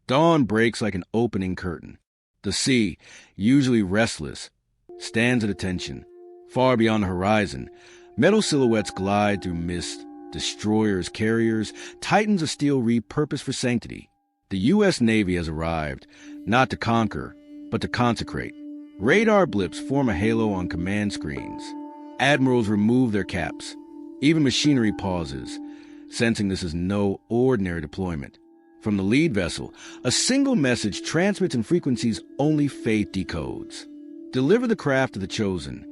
Dawn breaks like an opening curtain. The sea, usually restless, stands at attention. Far beyond the horizon, metal silhouettes glide through mist, destroyers, carriers, titans of steel repurposed for sanctity. The U.S. Navy has arrived, not to conquer, but to consecrate. Radar blips form a halo on command screens. Admirals remove their caps. Even machinery pauses, sensing this is no ordinary deployment. From the lead vessel, a single message transmits in frequencies only faith decodes. Deliver the craft to the chosen.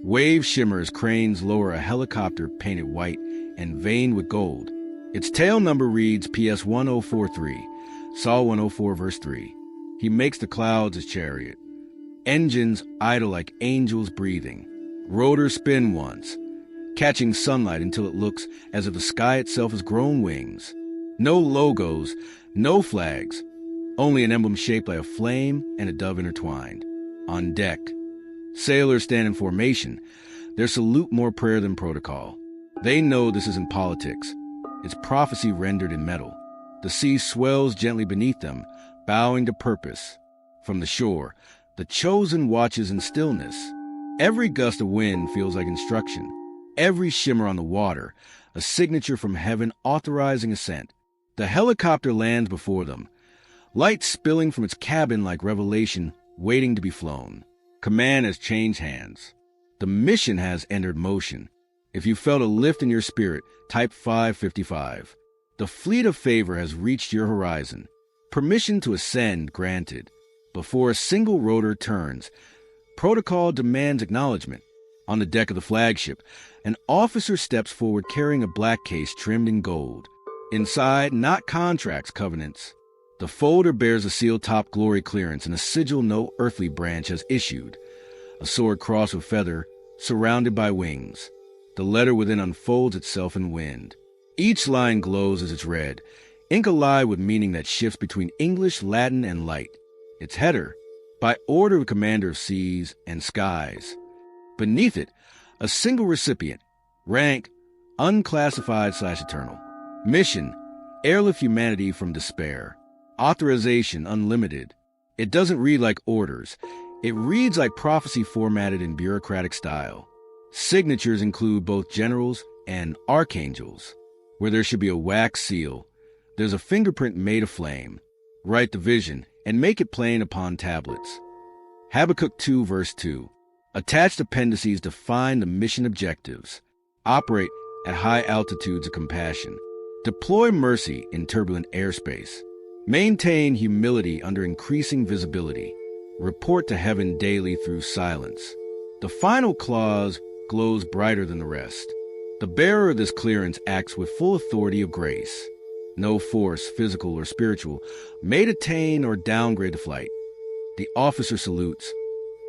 Wave shimmer as cranes lower a helicopter painted white and veined with gold. Its tail number reads PS 1043, Psalm 104 verse 3. He makes the clouds his chariot. Engines idle like angels breathing. Rotors spin once, catching sunlight until it looks as if the sky itself has grown wings. No logos, no flags, only an emblem shaped like a flame and a dove intertwined. On deck, sailors stand in formation, their salute more prayer than protocol. They know this isn't politics. It's prophecy rendered in metal. The sea swells gently beneath them, bowing to purpose. From the shore, the chosen watches in stillness. Every gust of wind feels like instruction. Every shimmer on the water, a signature from heaven authorizing ascent. The helicopter lands before them, light spilling from its cabin like revelation waiting to be flown. Command has changed hands. The mission has entered motion. If you felt a lift in your spirit, type 555. The fleet of favor has reached your horizon. Permission to ascend granted. Before a single rotor turns, protocol demands acknowledgement. On the deck of the flagship, an officer steps forward carrying a black case trimmed in gold. Inside, not contracts, covenants. The folder bears a seal-top glory clearance and a sigil no earthly branch has issued. A sword crossed with feather, surrounded by wings. The letter within unfolds itself in wind. Each line glows as it's read, ink alive with meaning that shifts between English, Latin, and light. Its header, by order of Commander of Seas and Skies. Beneath it, a single recipient, rank, unclassified/eternal. Mission, airlift humanity from despair. Authorization, unlimited. It doesn't read like orders. It reads like prophecy formatted in bureaucratic style. Signatures include both generals and archangels. Where there should be a wax seal, there's a fingerprint made of flame. Write the vision and make it plain upon tablets. Habakkuk 2 verse 2. Attached appendices define the mission objectives. Operate at high altitudes of compassion. Deploy mercy in turbulent airspace. Maintain humility under increasing visibility. Report to heaven daily through silence. The final clause glows brighter than the rest. The bearer of this clearance acts with full authority of grace. No force, physical or spiritual, may detain or downgrade the flight. The officer salutes,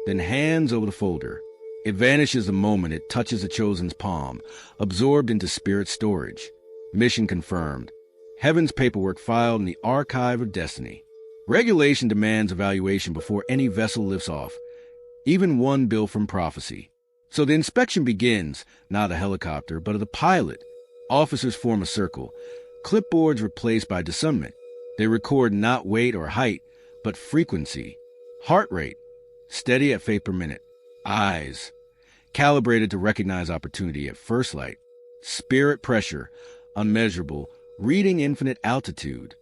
then hands over the folder. It vanishes the moment it touches the chosen's palm, absorbed into spirit storage. Mission confirmed. Heaven's paperwork filed in the archive of destiny. Regulation demands evaluation before any vessel lifts off, even one built from prophecy. So the inspection begins, not of the helicopter, but of the pilot. Officers form a circle, clipboards replaced by discernment. They record not weight or height, but frequency. Heart rate, steady at faith per minute. Eyes, calibrated to recognize opportunity at first light. Spirit pressure, unmeasurable, reading infinite altitude.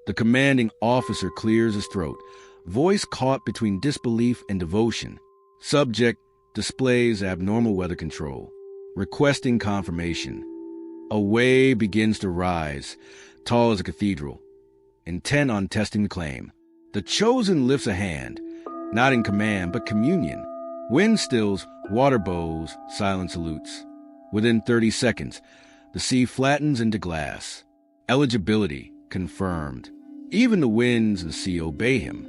The commanding officer clears his throat, voice caught between disbelief and devotion. Subject displays abnormal weather control, requesting confirmation. A wave begins to rise, tall as a cathedral, intent on testing the claim. The chosen lifts a hand, not in command, but communion. Wind stills, water bows, silent salutes. Within 30 seconds, the sea flattens into glass. Eligibility confirmed. Even the winds and the sea obey him.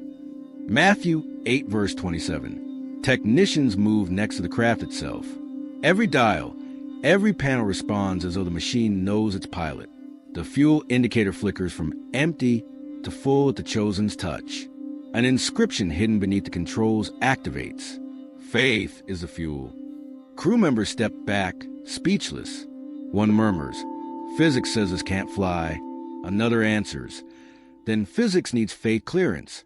Matthew 8 verse 27. Technicians move next to the craft itself. Every dial, every panel responds as though the machine knows its pilot. The fuel indicator flickers from empty to full at the chosen's touch. An inscription hidden beneath the controls activates. Faith is the fuel. Crew members step back, speechless. One murmurs, "Physics says this can't fly." Another answers, Then physics needs faith clearance.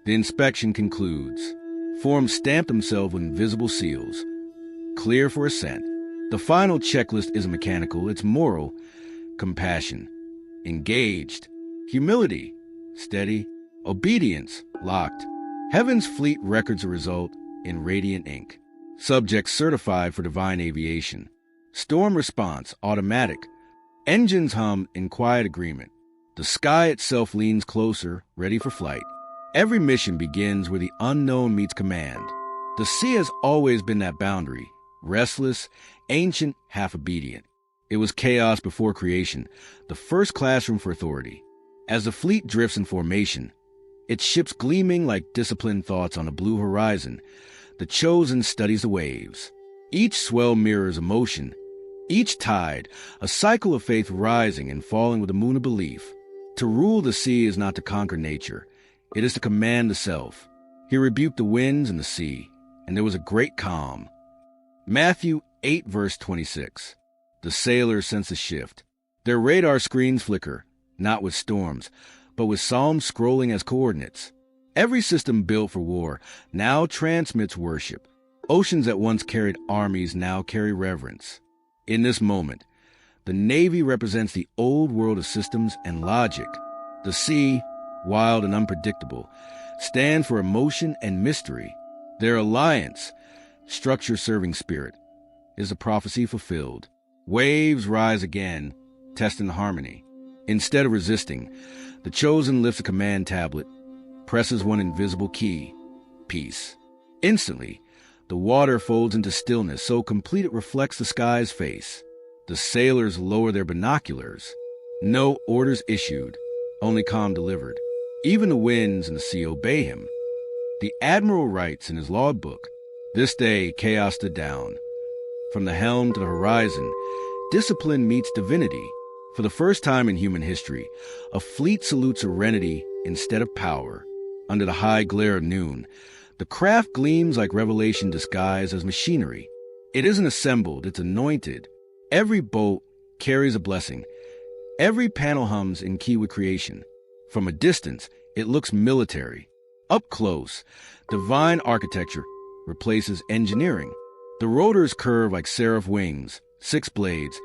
The inspection concludes. Forms stamp themselves with invisible seals. Clear for ascent. The final checklist isn't mechanical, it's moral. Compassion. Engaged. Humility. Steady. Obedience. Locked. Heaven's fleet records a result in radiant ink. Subjects certified for divine aviation. Storm response. Automatic. Engines hum in quiet agreement. The sky itself leans closer, ready for flight. Every mission begins where the unknown meets command. The sea has always been that boundary, restless, ancient, half-obedient. It was chaos before creation, the first classroom for authority. As the fleet drifts in formation, its ships gleaming like disciplined thoughts on a blue horizon, the chosen studies the waves. Each swell mirrors emotion, each tide, a cycle of faith rising and falling with the moon of belief. To rule the sea is not to conquer nature. It is to command the self. He rebuked the winds and the sea, and there was a great calm. Matthew 8, verse 26. The sailors sense a shift. Their radar screens flicker, not with storms, but with psalms scrolling as coordinates. Every system built for war now transmits worship. Oceans that once carried armies now carry reverence. In this moment, the Navy represents the old world of systems and logic. The sea, wild and unpredictable, stand for emotion and mystery. Their alliance, structure serving spirit, is a prophecy fulfilled. Waves rise again, testing harmony. Instead of resisting, the chosen lifts a command tablet, presses one invisible key, peace. Instantly, the water folds into stillness so complete it reflects the sky's face. The sailors lower their binoculars. No orders issued, only calm delivered. Even the winds and the sea obey him. The admiral writes in his logbook, "This day chaos stood down. From the helm to the horizon, discipline meets divinity. For the first time in human history, a fleet salutes serenity instead of power. Under the high glare of noon, the craft gleams like revelation disguised as machinery. It isn't assembled, it's anointed. Every bolt carries a blessing. Every panel hums in key with creation. From a distance, it looks military. Up close, divine architecture replaces engineering. The rotors curve like seraph wings, 6 blades,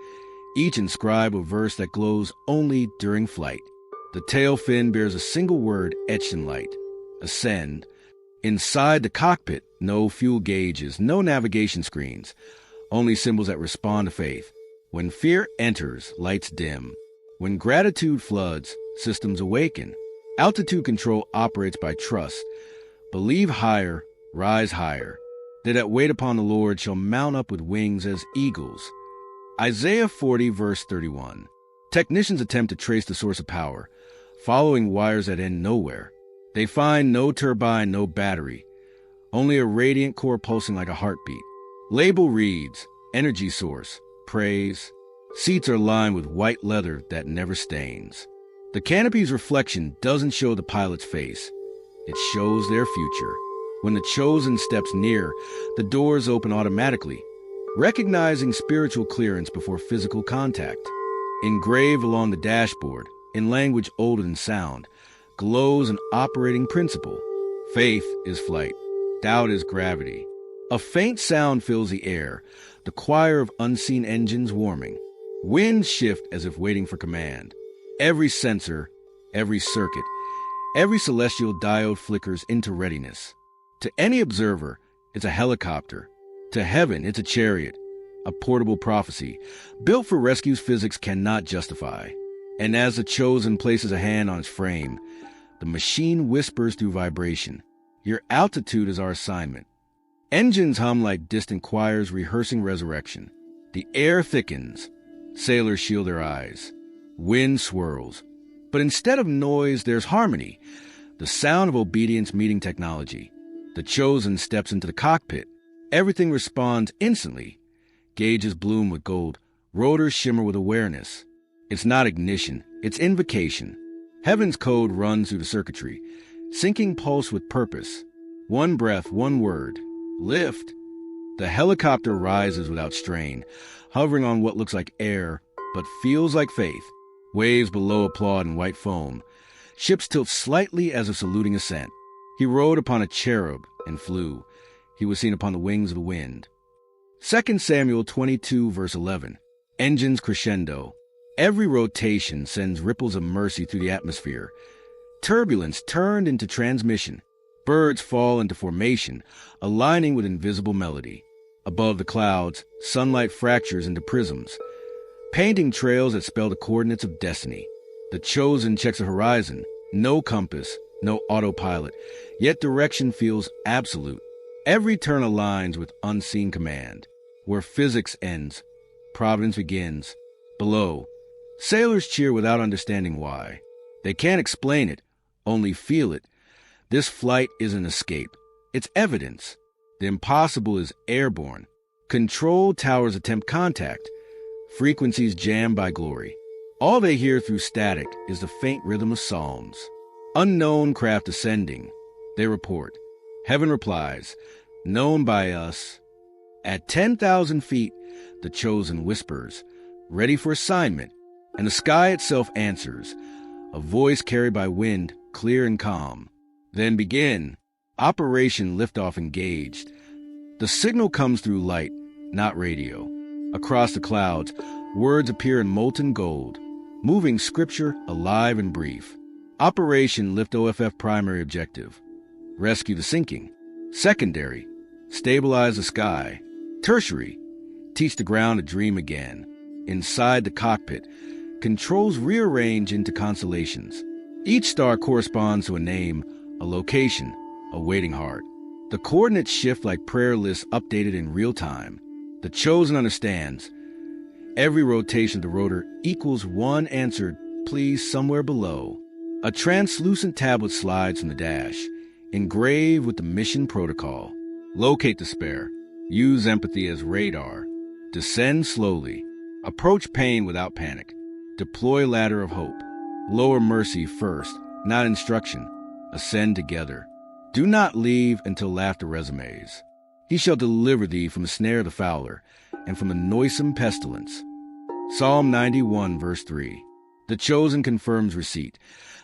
each inscribed with verse that glows only during flight. The tail fin bears a single word etched in light, ascend. Inside the cockpit, no fuel gauges, no navigation screens, only symbols that respond to faith. When fear enters, lights dim. When gratitude floods, systems awaken. Altitude control operates by trust. Believe higher, rise higher. They that wait upon the Lord shall mount up with wings as eagles. Isaiah 40, verse 31. Technicians attempt to trace the source of power, following wires that end nowhere. They find no turbine, no battery, only a radiant core pulsing like a heartbeat. Label reads, energy source, praise. Seats are lined with white leather that never stains. The canopy's reflection doesn't show the pilot's face. It shows their future. When the chosen steps near, the doors open automatically, recognizing spiritual clearance before physical contact. Engraved along the dashboard, in language older than sound, glows an operating principle. Faith is flight. Doubt is gravity. A faint sound fills the air, the choir of unseen engines warming. Winds shift as if waiting for command. Every sensor, every circuit, every celestial diode flickers into readiness. To any observer, it's a helicopter. To heaven, it's a chariot, a portable prophecy, built for rescues physics cannot justify. And as the chosen places a hand on its frame, the machine whispers through vibration, "Your altitude is our assignment." Engines hum like distant choirs rehearsing resurrection. The air thickens. Sailors shield their eyes. Wind swirls. But instead of noise, there's harmony, the sound of obedience meeting technology. The chosen steps into the cockpit. Everything responds instantly. Gauges bloom with gold. Rotors shimmer with awareness. It's not ignition, it's invocation. Heaven's code runs through the circuitry, syncing pulse with purpose. One breath, one word. Lift. The helicopter rises without strain, hovering on what looks like air, but feels like faith. Waves below applaud in white foam. Ships tilt slightly as if saluting ascent. He rode upon a cherub and flew. He was seen upon the wings of the wind. 2 Samuel 22, verse 11. Engines crescendo. Every rotation sends ripples of mercy through the atmosphere. Turbulence turned into transmission. Birds fall into formation, aligning with invisible melody. Above the clouds, sunlight fractures into prisms, painting trails that spell the coordinates of destiny. The chosen checks a horizon, no compass, no autopilot, yet direction feels absolute. Every turn aligns with unseen command. Where physics ends, providence begins. Below, sailors cheer without understanding why. They can't explain it, only feel it. This flight isn't escape. It's evidence. The impossible is airborne. Control towers attempt contact. Frequencies jammed by glory. All they hear through static is the faint rhythm of psalms. Unknown craft ascending. They report. Heaven replies, known by us. At 10,000 feet, the chosen whispers, ready for assignment, and the sky itself answers, a voice carried by wind, clear and calm. Then begin. Operation Liftoff engaged. The signal comes through light, not radio. Across the clouds, words appear in molten gold, moving scripture alive and brief. Operation Lift OFF primary objective. Rescue the sinking. Secondary. Stabilize the sky. Tertiary. Teach the ground to dream again. Inside the cockpit, controls rearrange into constellations. Each star corresponds to a name, a location, a waiting heart. The coordinates shift like prayer lists updated in real time. The chosen understands. Every rotation of the rotor equals one answered please somewhere below. A translucent tablet slides from the dash, engraved with the mission protocol. Locate the spare. Use empathy as radar. Descend slowly. Approach pain without panic. Deploy ladder of hope. Lower mercy first, not instruction. Ascend together. Do not leave until laughter resumes. He shall deliver thee from the snare of the fowler, and from the noisome pestilence. Psalm 91, verse 3. The chosen confirms receipt.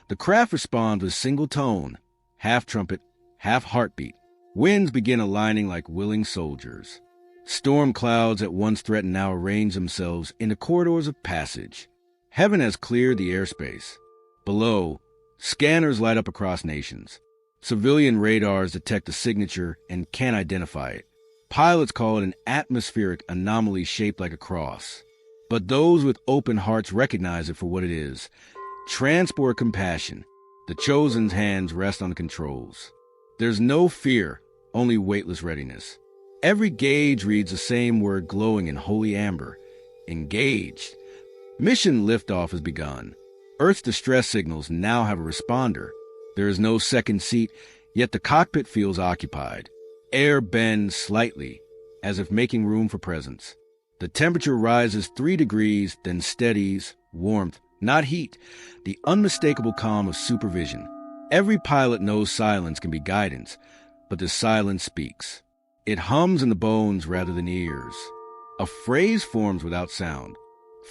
The craft responds with single tone, half trumpet, half heartbeat. Winds begin aligning like willing soldiers. Storm clouds at once threaten now arrange themselves into corridors of passage. Heaven has cleared the airspace. Below, scanners light up across nations. Civilian radars detect the signature and can't identify it. Pilots call it an atmospheric anomaly shaped like a cross. But those with open hearts recognize it for what it is. Transport compassion. The chosen's hands rest on the controls. There's no fear, only weightless readiness. Every gauge reads the same word glowing in holy amber. Engaged. Mission liftoff has begun. Earth's distress signals now have a responder. There is no second seat, yet the cockpit feels occupied. Air bends slightly, as if making room for presence. The temperature rises 3 degrees, then steadies, warmth, not heat, the unmistakable calm of supervision. Every pilot knows silence can be guidance, but the silence speaks. It hums in the bones rather than ears. A phrase forms without sound.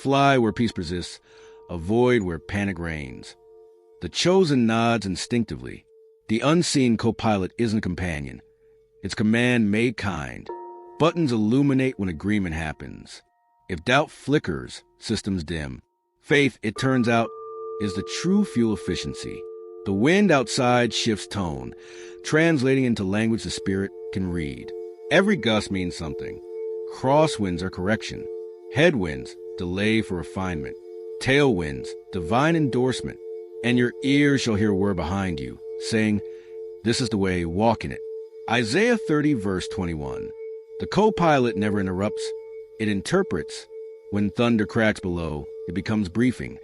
Fly where peace persists, avoid where panic reigns. The chosen nods instinctively. The unseen co-pilot isn't a companion. It's command made kind. Buttons illuminate when agreement happens. If doubt flickers, systems dim. Faith, it turns out, is the true fuel efficiency. The wind outside shifts tone, translating into language the spirit can read. Every gust means something. Crosswinds are correction. Headwinds, delay for refinement. Tailwinds, divine endorsement. And your ears shall hear a word behind you, saying, this is the way, walk in it. Isaiah 30, verse 21. The co-pilot never interrupts. It interprets. When thunder cracks below, it becomes briefing.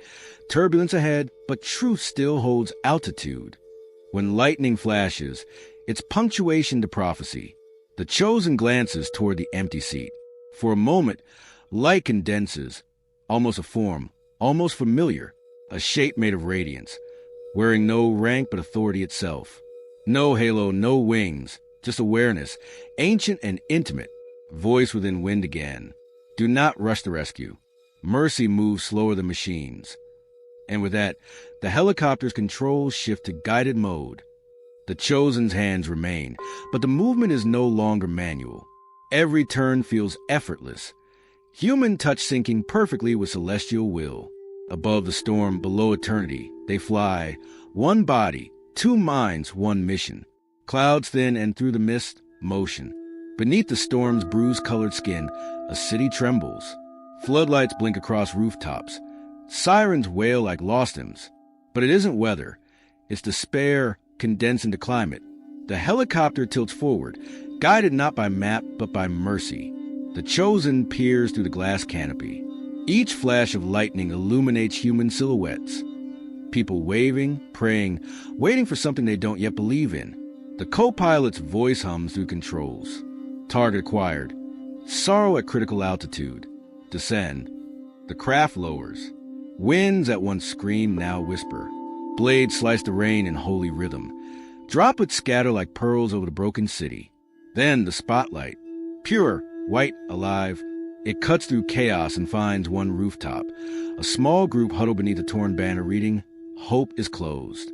Turbulence ahead, but truth still holds altitude. When lightning flashes, it's punctuation to prophecy. The chosen glances toward the empty seat. For a moment, light condenses, almost a form, almost familiar, a shape made of radiance, wearing no rank but authority itself. No halo, no wings, just awareness, ancient and intimate, voice within wind again. Do not rush the rescue. Mercy moves slower than machines. And with that, the helicopter's controls shift to guided mode. The Chosen's hands remain, but the movement is no longer manual. Every turn feels effortless. Human touch syncing perfectly with celestial will. Above the storm, below eternity, they fly. One body, two minds, one mission. Clouds thin and through the mist, motion. Beneath the storm's bruise-colored skin, a city trembles. Floodlights blink across rooftops. Sirens wail like lost hymns. But it isn't weather. It's despair condensed into climate. The helicopter tilts forward, guided not by map but by mercy. The Chosen peers through the glass canopy. Each flash of lightning illuminates human silhouettes. People waving, praying, waiting for something they don't yet believe in. The co-pilot's voice hums through controls. Target acquired. Sorrow at critical altitude. Descend. The craft lowers. Winds at once scream, now whisper. Blades slice the rain in holy rhythm. Droplets scatter like pearls over the broken city. Then the spotlight. Pure, white, alive. It cuts through chaos and finds one rooftop. A small group huddle beneath a torn banner reading, "Hope is closed."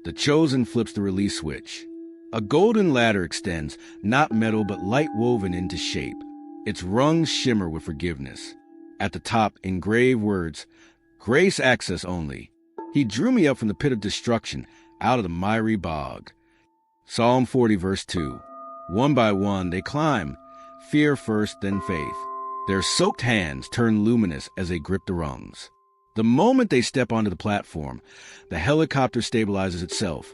The Chosen flips the release switch. A golden ladder extends, not metal but light woven into shape. Its rungs shimmer with forgiveness. At the top, engraved words, "Grace access only." He drew me up from the pit of destruction, out of the miry bog. Psalm 40, verse 2. One by one they climb, fear first, then faith. Their soaked hands turn luminous as they grip the rungs. The moment they step onto the platform, the helicopter stabilizes itself.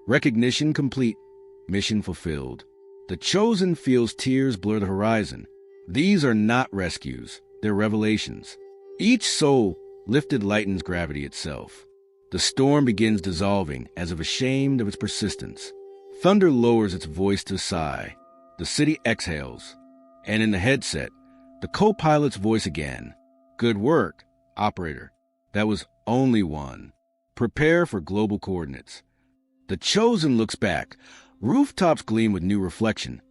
Recognition complete, mission fulfilled. The Chosen feels tears blur the horizon. These are not rescues, they're revelations. Each soul lifted lightens gravity itself. The storm begins dissolving as if ashamed of its persistence. Thunder lowers its voice to sigh. The city exhales. And in the headset, the co-pilot's voice again. "Good work, operator. That was only one. Prepare for global coordinates." The Chosen looks back. Rooftops gleam with new reflection,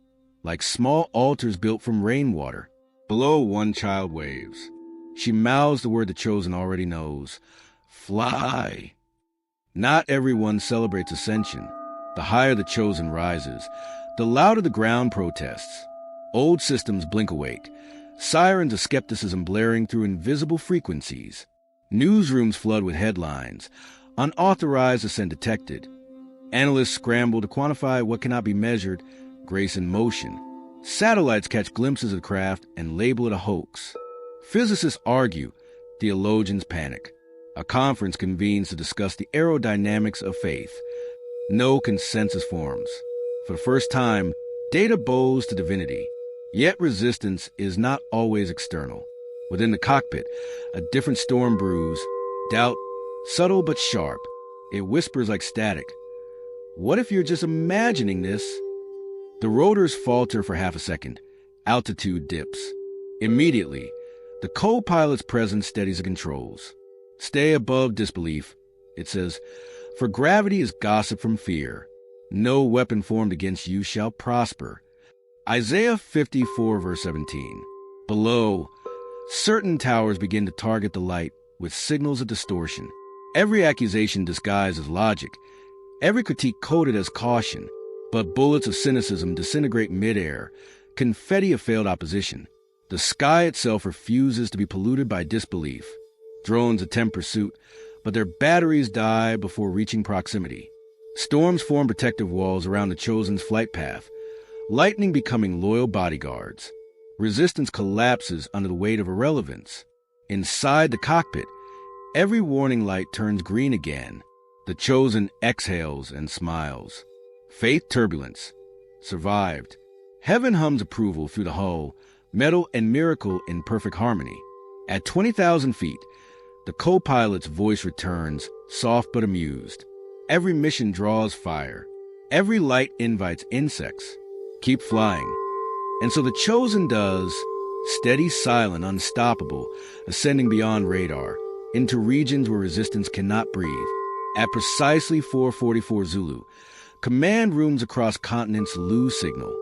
like small altars built from rainwater. Below, one child waves. She mouths the word the Chosen already knows. Fly. Not everyone celebrates ascension. The higher the Chosen rises, the louder the ground protests. Old systems blink awake. Sirens of skepticism blaring through invisible frequencies. Newsrooms flood with headlines. Unauthorized ascent detected. Analysts scramble to quantify what cannot be measured, grace in motion. Satellites catch glimpses of the craft and label it a hoax. Physicists argue. Theologians panic. A conference convenes to discuss the aerodynamics of faith. No consensus forms. For the first time, data bows to divinity. Yet resistance is not always external. Within the cockpit, a different storm brews. Doubt, subtle but sharp. It whispers like static. What if you're just imagining this? The rotors falter for half a second. Altitude dips. Immediately, the co-pilot's presence steadies the controls. Stay above disbelief, it says, for gravity is gossip from fear. No weapon formed against you shall prosper. Isaiah 54, verse 17. Below, certain towers begin to target the light with signals of distortion. Every accusation disguised as logic, every critique coded as caution. But bullets of cynicism disintegrate midair, confetti of failed opposition. The sky itself refuses to be polluted by disbelief. Drones attempt pursuit, but their batteries die before reaching proximity. Storms form protective walls around the Chosen's flight path, lightning becoming loyal bodyguards. Resistance collapses under the weight of irrelevance. Inside the cockpit, every warning light turns green again. The Chosen exhales and smiles. Faith turbulence. Survived. Heaven hums approval through the hull, metal and miracle in perfect harmony. At 20,000 feet, the co-pilot's voice returns, soft but amused. Every mission draws fire. Every light invites insects. Keep flying. And so the Chosen does, steady, silent, unstoppable, ascending beyond radar, into regions where resistance cannot breathe. At precisely 4:44 Zulu, command rooms across continents lose signal.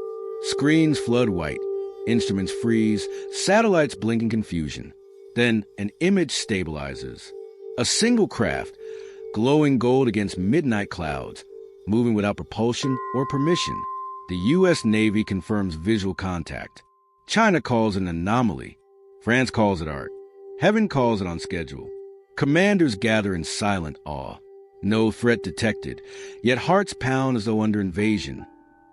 Screens flood white, instruments freeze, satellites blink in confusion. Then an image stabilizes. A single craft, glowing gold against midnight clouds, moving without propulsion or permission. The U.S. Navy confirms visual contact. China calls it an anomaly. France calls it art. Heaven calls it on schedule. Commanders gather in silent awe. No threat detected, yet hearts pound as though under invasion.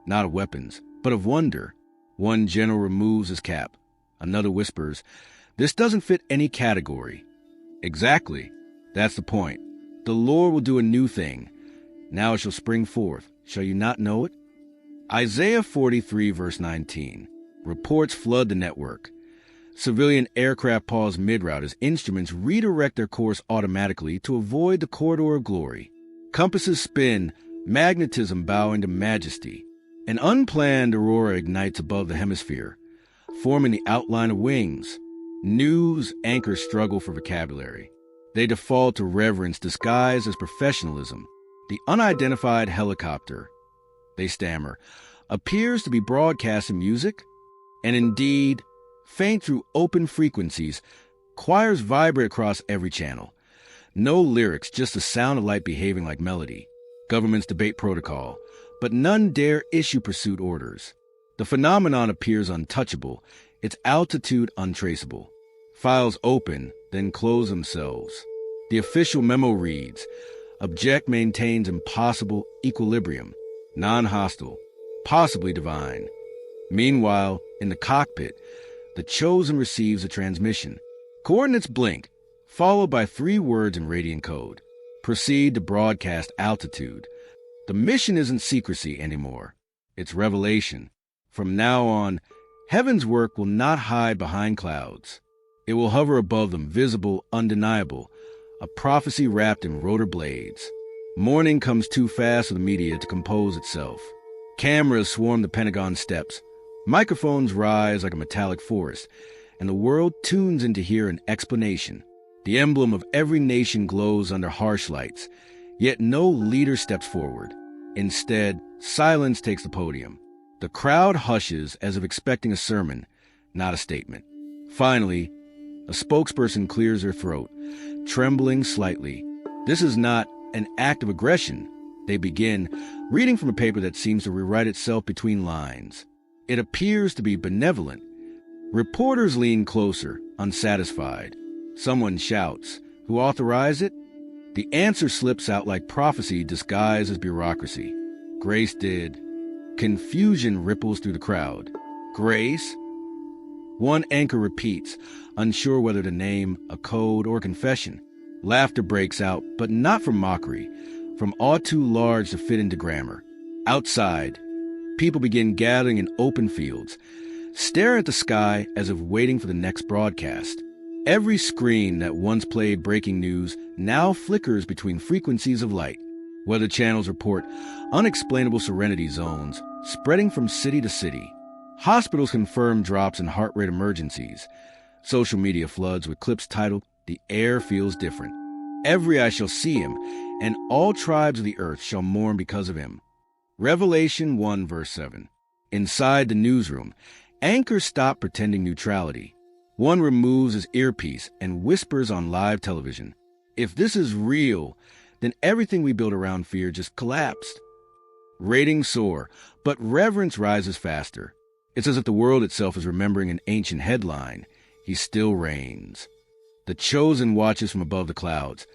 Not of weapons, but of wonder. One general removes his cap. Another whispers, "This doesn't fit any category." Exactly. That's the point. The Lord will do a new thing. Now it shall spring forth. Shall you not know it? Isaiah 43, verse 19. Reports flood the network. Civilian aircraft pause mid-route as instruments redirect their course automatically to avoid the corridor of glory. Compasses spin, magnetism bowing to majesty. An unplanned aurora ignites above the hemisphere, forming the outline of wings. News anchors struggle for vocabulary. They default to reverence disguised as professionalism. The unidentified helicopter, they stammer, appears to be broadcasting music. And indeed, faint through open frequencies, choirs vibrate across every channel. No lyrics, just the sound of light behaving like melody. Governments debate protocol, but none dare issue pursuit orders. The phenomenon appears untouchable, its altitude untraceable. Files open, then close themselves. The official memo reads, "Object maintains impossible equilibrium, non-hostile, possibly divine." Meanwhile, in the cockpit, the chosen receives a transmission. Coordinates blink, followed by 3 words in radian code. Proceed to broadcast altitude. The mission isn't secrecy anymore. It's revelation. From now on, heaven's work will not hide behind clouds. It will hover above them, visible, undeniable, a prophecy wrapped in rotor blades. Morning comes too fast for the media to compose itself. Cameras swarm the Pentagon steps. Microphones rise like a metallic forest, and the world tunes in to hear an explanation. The emblem of every nation glows under harsh lights, yet no leader steps forward. Instead, silence takes the podium. The crowd hushes as if expecting a sermon, not a statement. Finally, a spokesperson clears her throat, trembling slightly. This is not an act of aggression. They begin, reading from a paper that seems to rewrite itself between lines. It appears to be benevolent. Reporters lean closer, unsatisfied. Someone shouts, "Who authorized it?" The answer slips out like prophecy disguised as bureaucracy. "Grace did." Confusion ripples through the crowd. "Grace?" One anchor repeats, unsure whether to name a code or confession. Laughter breaks out, but not from mockery, from awe too large to fit into grammar. Outside, people begin gathering in open fields, stare at the sky as if waiting for the next broadcast. Every screen that once played breaking news now flickers between frequencies of light. Weather channels report unexplainable serenity zones spreading from city to city. Hospitals confirm drops in heart rate emergencies. Social media floods with clips titled, "The Air Feels Different." Every eye shall see him, and all tribes of the earth shall mourn because of him. Revelation 1, verse 7. Inside the newsroom, anchors stop pretending neutrality. One removes his earpiece and whispers on live television. If this is real, then everything we built around fear just collapsed. Ratings soar, but reverence rises faster. It's as if the world itself is remembering an ancient headline. He still reigns. The chosen watches from above the clouds,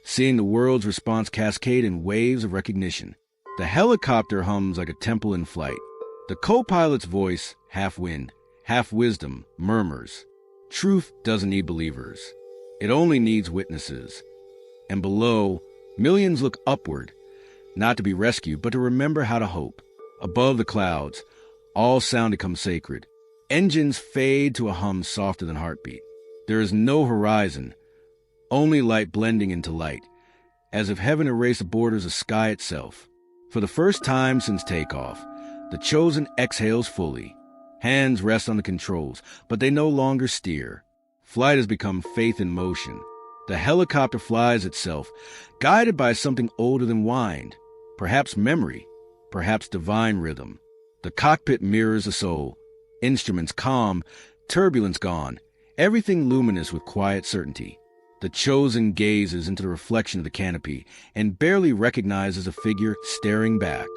seeing the world's response cascade in waves of recognition. The helicopter hums like a temple in flight. The co-pilot's voice, half wind, half wisdom, murmurs. Truth doesn't need believers. It only needs witnesses. And below, millions look upward, not to be rescued, but to remember how to hope. Above the clouds, all sound becomes sacred. Engines fade to a hum softer than heartbeat. There is no horizon, only light blending into light, as if heaven erased the borders of sky itself. For the first time since takeoff, the chosen exhales fully. Hands rest on the controls, but they no longer steer. Flight has become faith in motion. The helicopter flies itself, guided by something older than wind, perhaps memory, perhaps divine rhythm. The cockpit mirrors the soul. Instruments calm, turbulence gone, everything luminous with quiet certainty. The chosen gazes into the reflection of the canopy and barely recognizes a figure staring back.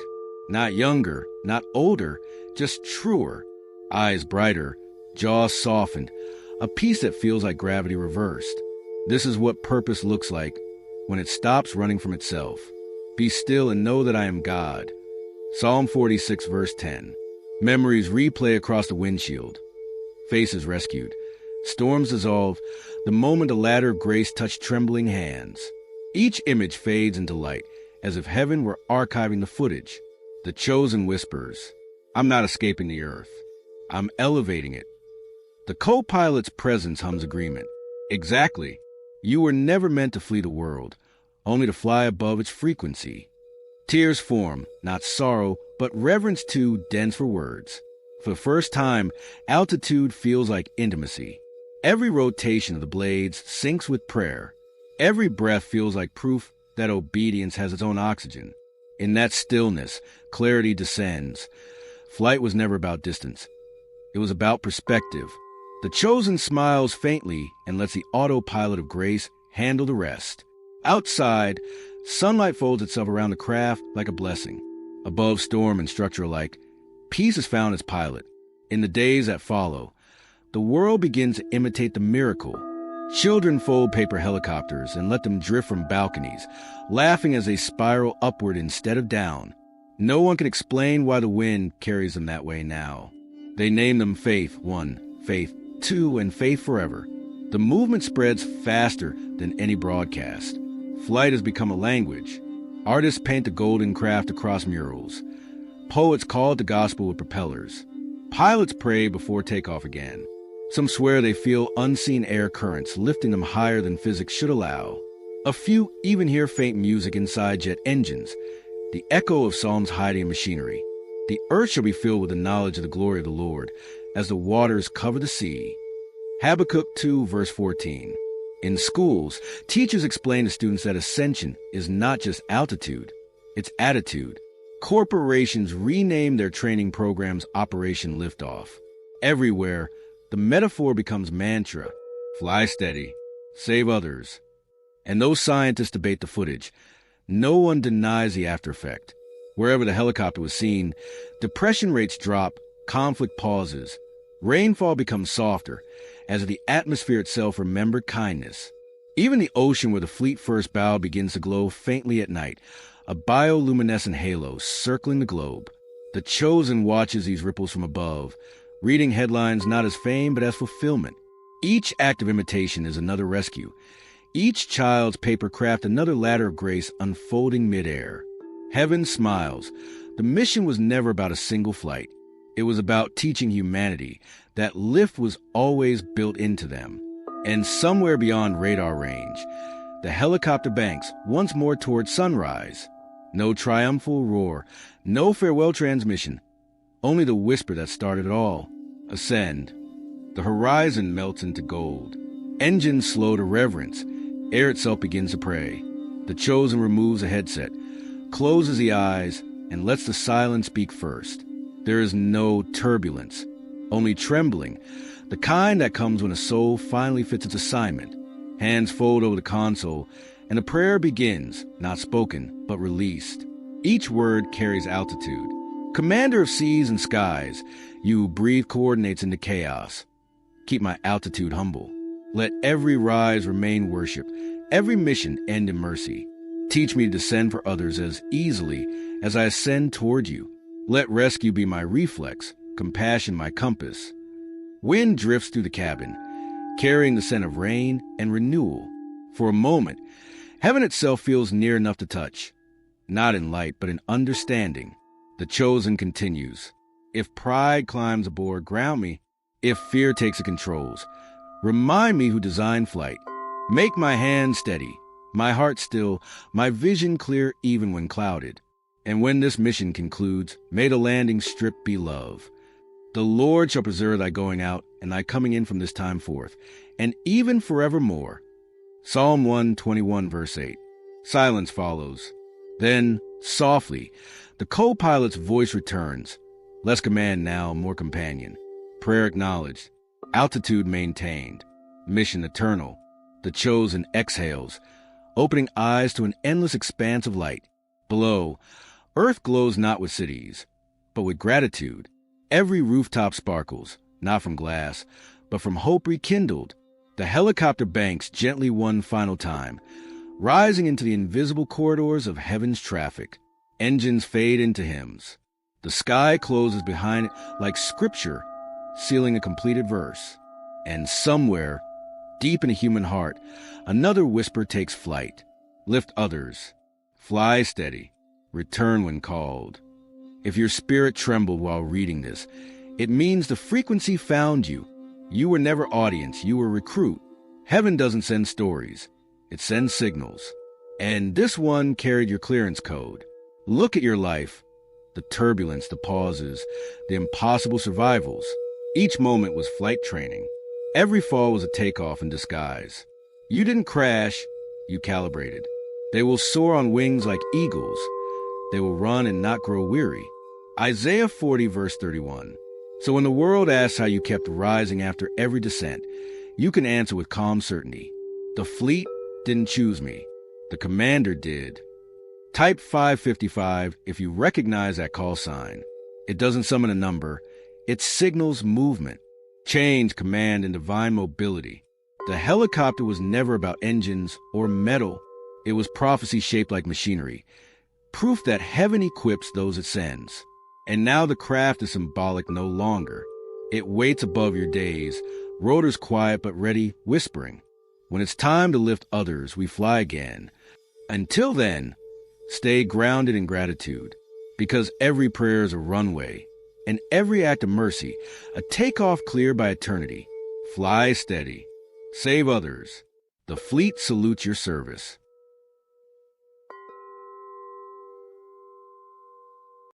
Not younger, not older, just truer. Eyes brighter, jaws softened, a peace that feels like gravity reversed. This is what purpose looks like when it stops running from itself. Be still and know that I am God. Psalm 46, verse 10. Memories replay across the windshield. Faces rescued. Storms dissolve the moment a ladder of grace touched trembling hands. Each image fades into light, as if heaven were archiving the footage. The chosen whispers, I'm not escaping the earth. I'm elevating it. The co-pilot's presence hums agreement. Exactly. You were never meant to flee the world, only to fly above its frequency. Tears form, not sorrow, but reverence too dense for words. For the first time, altitude feels like intimacy. Every rotation of the blades syncs with prayer. Every breath feels like proof that obedience has its own oxygen. In that stillness, clarity descends. Flight was never about distance. It was about perspective. The chosen smiles faintly and lets the autopilot of grace handle the rest. Outside, sunlight folds itself around the craft like a blessing. Above storm and structure alike, peace has found its pilot. In the days that follow, the world begins to imitate the miracle. Children fold paper helicopters and let them drift from balconies, laughing as they spiral upward instead of down. No one can explain why the wind carries them that way now. They name them Faith 1, Faith 2, and Faith Forever. The movement spreads faster than any broadcast. Flight has become a language. Artists paint the golden craft across murals. Poets call it the gospel with propellers. Pilots pray before takeoff again. Some swear they feel unseen air currents lifting them higher than physics should allow. A few even hear faint music inside jet engines, the echo of psalms hiding in machinery. The earth shall be filled with the knowledge of the glory of the Lord, as the waters cover the sea. Habakkuk 2, verse 14. In schools, teachers explain to students that ascension is not just altitude, it's attitude. Corporations rename their training programs Operation Liftoff. Everywhere, the metaphor becomes mantra. Fly steady, save others. And though scientists debate the footage, no one denies the after effect. Wherever the helicopter was seen, depression rates drop, conflict pauses. Rainfall becomes softer, as the atmosphere itself remembered kindness. Even the ocean where the fleet first bowed begins to glow faintly at night, a bioluminescent halo circling the globe. The chosen watches these ripples from above, reading headlines not as fame but as fulfillment. Each act of imitation is another rescue. Each child's paper craft another ladder of grace unfolding midair. Heaven smiles. The mission was never about a single flight. It was about teaching humanity that lift was always built into them. And somewhere beyond radar range, the helicopter banks once more toward sunrise. No triumphal roar, no farewell transmission, only the whisper that started it all. Ascend. The horizon melts into gold. Engines slow to reverence. Air itself begins to pray. The chosen removes a headset, closes the eyes, and lets the silence speak first. There is no turbulence, only trembling, the kind that comes when a soul finally fits its assignment. Hands fold over the console, and a prayer begins, not spoken, but released. Each word carries altitude. Commander of seas and skies, you breathe coordinates into chaos. Keep my altitude humble. Let every rise remain worship, every mission end in mercy. Teach me to descend for others as easily as I ascend toward you. Let rescue be my reflex, compassion my compass. Wind drifts through the cabin, carrying the scent of rain and renewal. For a moment, heaven itself feels near enough to touch. Not in light, but in understanding. The chosen continues. If pride climbs aboard, ground me. If fear takes the controls, remind me who designed flight. Make my hand steady, my heart still, my vision clear even when clouded. And when this mission concludes, may the landing strip be love. The Lord shall preserve thy going out and thy coming in from this time forth, and even forevermore. Psalm 121, verse 8. Silence follows. Then, softly, the co-pilot's voice returns. Less command now, more companion. Prayer acknowledged. Altitude maintained. Mission eternal. The chosen exhales, opening eyes to an endless expanse of light. Below, Earth glows not with cities, but with gratitude. Every rooftop sparkles, not from glass, but from hope rekindled. The helicopter banks gently one final time, rising into the invisible corridors of heaven's traffic. Engines fade into hymns. The sky closes behind it like scripture, sealing a completed verse. And somewhere, deep in a human heart, another whisper takes flight. Lift others. Fly steady. Return when called. If your spirit trembled while reading this, it means the frequency found you. You were never audience, you were recruit. Heaven doesn't send stories, it sends signals. And this one carried your clearance code. Look at your life, the turbulence, the pauses, the impossible survivals. Each moment was flight training. Every fall was a takeoff in disguise. You didn't crash, you calibrated. They will soar on wings like eagles. They will run and not grow weary. Isaiah 40, verse 31. So when the world asks how you kept rising after every descent, you can answer with calm certainty. The fleet didn't choose me. The commander did. Type 555 if you recognize that call sign. It doesn't summon a number. It signals movement, change, command, and divine mobility. The helicopter was never about engines or metal. It was prophecy shaped like machinery, proof that heaven equips those it sends. And now the craft is symbolic no longer. It waits above your days, rotors quiet but ready, whispering. When it's time to lift others, we fly again. Until then, stay grounded in gratitude, because every prayer is a runway, and every act of mercy, a takeoff cleared by eternity. Fly steady. Save others. The fleet salutes your service.